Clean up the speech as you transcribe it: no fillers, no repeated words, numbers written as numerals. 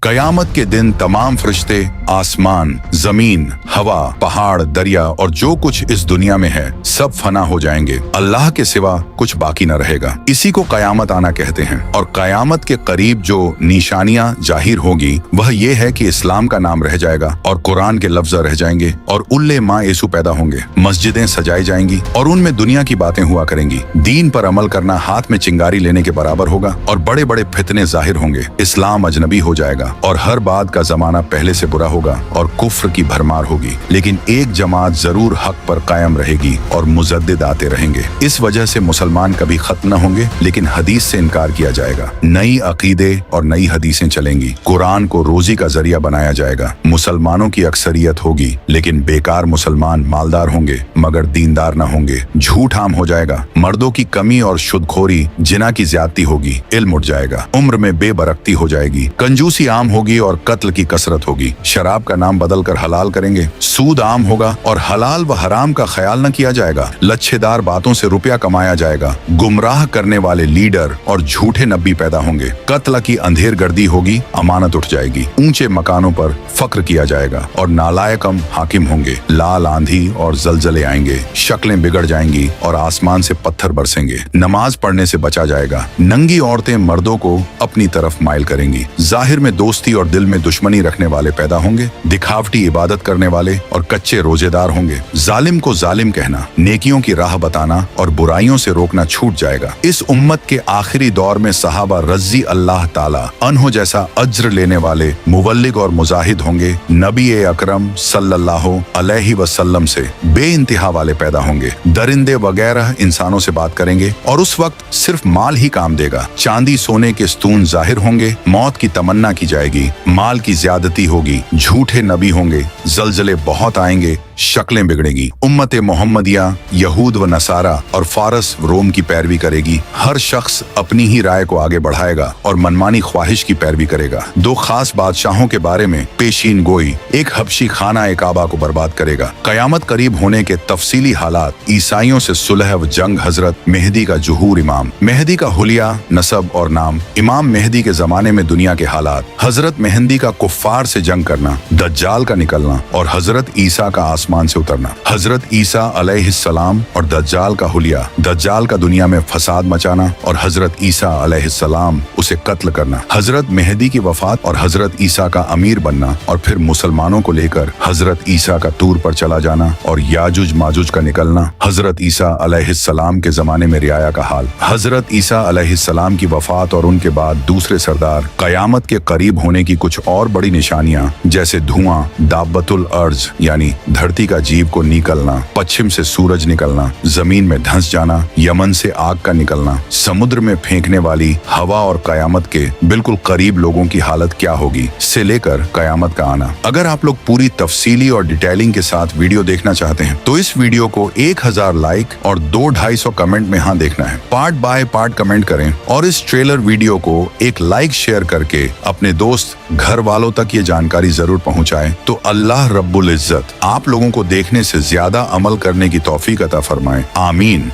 कयामत के दिन तमाम फरिश्ते, आसमान, जमीन, हवा, पहाड़, दरिया और जो कुछ इस दुनिया में है सब फना हो जाएंगे। अल्लाह के सिवा कुछ बाकी न रहेगा। इसी को कयामत आना कहते हैं। और कयामत के करीब जो निशानियां जाहिर होगी वह ये है कि इस्लाम का नाम रह जाएगा और कुरान के लफ्ज रह जाएंगे और उल्ले माँ येसु पैदा होंगे। मस्जिदें सजाई जाएंगी और उनमें दुनिया की बातें हुआ करेंगी। दीन पर अमल करना हाथ में चिंगारी लेने के बराबर होगा और बड़े बड़े फितने जाहिर होंगे। इस्लाम अजनबी हो जाएगा और हर बात का जमाना पहले से बुरा होगा और कुफ्र की भरमार होगी। लेकिन एक जमात जरूर हक पर कायम रहेगी और मुजद्दिद आते रहेंगे। इस वजह से मुसलमान कभी खत्म न होंगे, लेकिन हदीस से इनकार किया जाएगा। नई अकीदे और नई हदीसें चलेंगी। कुरान को रोजी का जरिया बनाया जाएगा। मुसलमानों की अक्सरियत होगी, लेकिन बेकार मुसलमान मालदार होंगे मगर दीनदार न होंगे। झूठ आम हो जाएगा। मर्दों की कमी और शुद्धखोरी, जिना की ज्यादती होगी। इल्म उठ जाएगा। उम्र में बेबरकती हो जाएगी। कंजूसी आम होगी और कत्ल की कसरत होगी। शराब का नाम बदल कर हलाल करेंगे। सूद आम होगा और हलाल व हराम का ख्याल न किया जाएगा। लच्छेदार बातों से रुपया कमाया जाएगा। गुमराह करने वाले लीडर और झूठे नबी पैदा होंगे। कत्ल की अंधेर गर्दी होगी। अमानत उठ जाएगी। ऊंचे मकानों पर फक्र किया जाएगा और नालायकम हाकिम होंगे। लाल आंधी और जलजले आएंगे। शक्लें बिगड़ जाएंगी और आसमान से पत्थर बरसेंगे। नमाज पढ़ने से बचा जाएगा। नंगी औरतें मर्दों को अपनी तरफ माइल करेंगी। जाहिर में दोस्ती और दिल में दुश्मनी रखने वाले पैदा होंगे। दिखावटी इबादत करने वाले और कच्चे रोजेदार होंगे। जालिम को जालिम कहना, नेकियों की राह बताना और बुराइयों से रोकना छूट जाएगा। इस उम्मत के आखिरी दौर में सहाबा रज़ी अल्लाह ताला अन्हो जैसा अज्र लेने वाले मुवल्लिग और मुजाहिद होंगे। नबी अकरम सल्लल्लाहु अलैहि वसल्लम से बेइंतिहा वाले पैदा होंगे। दरिंदे वगैरह इंसानों से बात करेंगे और उस वक्त सिर्फ माल ही काम देगा। चांदी सोने के स्तून जाहिर होंगे। मौत की तमन्ना की जाएगी। माल की ज्यादती होगी। झूठे नबी होंगे। जलजले बहुत आएंगे। शक्लें बिगड़ेगी। उम्मत मोहम्मदिया यहूद व नसारा और फारस रोम की पैरवी करेगी। हर शख्स अपनी ही राय को आगे बढ़ाएगा और मनमानी ख्वाहिश की पैरवी करेगा। दो खास बादशाहों के बारे में पेशीन गोई। एक हबशी खाना एक काबा को बर्बाद करेगा। कयामत करीब होने के तफसीली हालात, ईसाइयों से सुलह व जंग, हजरत मेहदी का जुहूर, इमाम मेहदी का हुलिया, नसब और नाम, इमाम मेहदी के जमाने में दुनिया के हालात, हजरत मेहदी का कुफ्फार से जंग करना, दज्जाल का निकलना और हजरत ईसा का आसमान से उतरना। हजरत ईसा अलैहिस्सलाम और दज्जाल का हुलिया, दज्जाल का दुनिया में फसाद मचाना और हजरत ईसा अलैहिस्सलाम उसे कत्ल करना। हजरत मेहदी की वफात और हजरत ईसा का अमीर बनना और फिर मुसलमानों को लेकर हजरत ईसा का तूर पर चला जाना और याजुज माजुज का निकलना। हजरत ईसा अलैहिस्सलाम के जमाने में रियाया का हाल। हजरत ईसा अलैहिस्सलाम की वफात और उनके बाद दूसरे सरदार। कयामत के करीब होने की कुछ और बड़ी निशानियां, जैसे धुआं, दाब्बतुल अर्ज यानी धरती का जीव को निकलना, पश्चिम से सूरज निकलना, जमीन में धंस जाना, यमन से आग का निकलना, समुद्र में फेंकने वाली हवा और कयामत के बिल्कुल करीब लोगों की हालत क्या होगी से लेकर कयामत का आना। अगर आप लोग पूरी तफसीली और डिटेलिंग के साथ वीडियो देखना चाहते हैं तो इस वीडियो को 1000 लाइक और 200-250 कमेंट में हाँ देखना है। पार्ट बाय पार्ट कमेंट करें और इस ट्रेलर वीडियो को एक लाइक शेयर करके अपने दोस्त, घर वालों तक ये जानकारी जरूर पहुंचाएं। तो अल्लाह रब्बुल इज्जत आप लोगों को देखने से ज्यादा अमल करने की तौफीक अता फरमाए। आमीन।